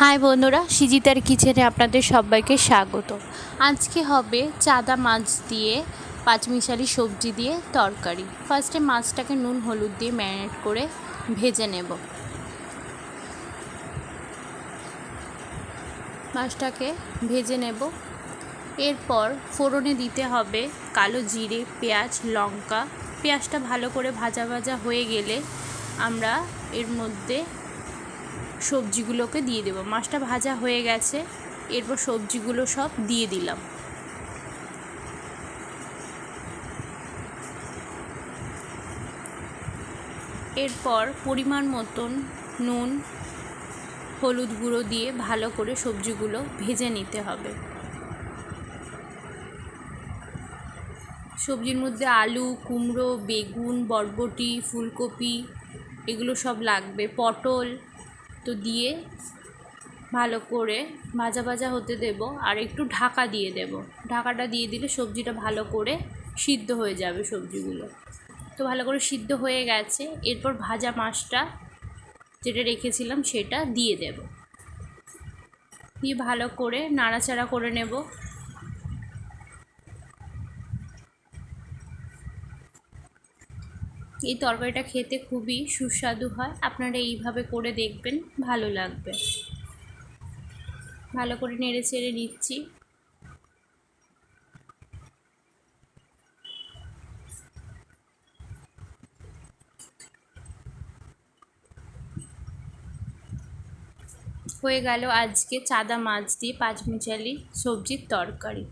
High বন্ধুরা, সিজিতার কিচেনে আপনাদের সবাইকে স্বাগত। আজকে হবে চাদা মাছ দিয়ে পাঁচমিশালি সবজি দিয়ে তরকারি। ফার্স্টে মাছটাকে নুন হলুদ দিয়ে ম্যারিনেট করে ভেজে নেব। মাছটাকে ভেজে নেব। এরপর ফোড়নে দিতে হবে কালো জিরে, পেঁয়াজ, লঙ্কা। পেঁয়াজটা ভালো করে ভাজা ভাজা হয়ে গেলে আমরা এর মধ্যে সবজিগুলোকে দিয়ে দেব। মাছটা ভাজা হয়ে গেছে, এরপর সবজিগুলো সব দিয়ে দিলাম। এরপর পরিমাণ মতন নুন, হলুদ গুঁড়ো দিয়ে ভালো করে সবজিগুলো ভেজে নিতে হবে। সবজির মধ্যে আলু, কুমড়ো, বেগুন, বরবটি, ফুলকপি এগুলো সব লাগবে, পটল তো দিয়ে ভালো করে ভাজা ভাজা হতে দেব। আর একটু ঢাকা দিয়ে দেব। ঢাকাটা দিয়ে দিলে সবজিটা ভালো করে সিদ্ধ হয়ে যাবে। সবজিগুলো তো ভালো করে সিদ্ধ হয়ে গেছে। এরপর ভাজা মাছটা যেটা রেখেছিলাম সেটা দিয়ে দেব। দিয়ে ভালো করে নাড়াচাড়া করে নেব। এই তরকারিটা খেতে খুবই সুস্বাদু হয়। আপনারা এইভাবে করে দেখবেন, ভালো লাগবে। ভালো করে নেড়ে চেড়ে নিচ্ছি। হয়ে গেল আজকে চাদা মাছ দিয়ে পাঁচমিশালি সবজির তরকারি।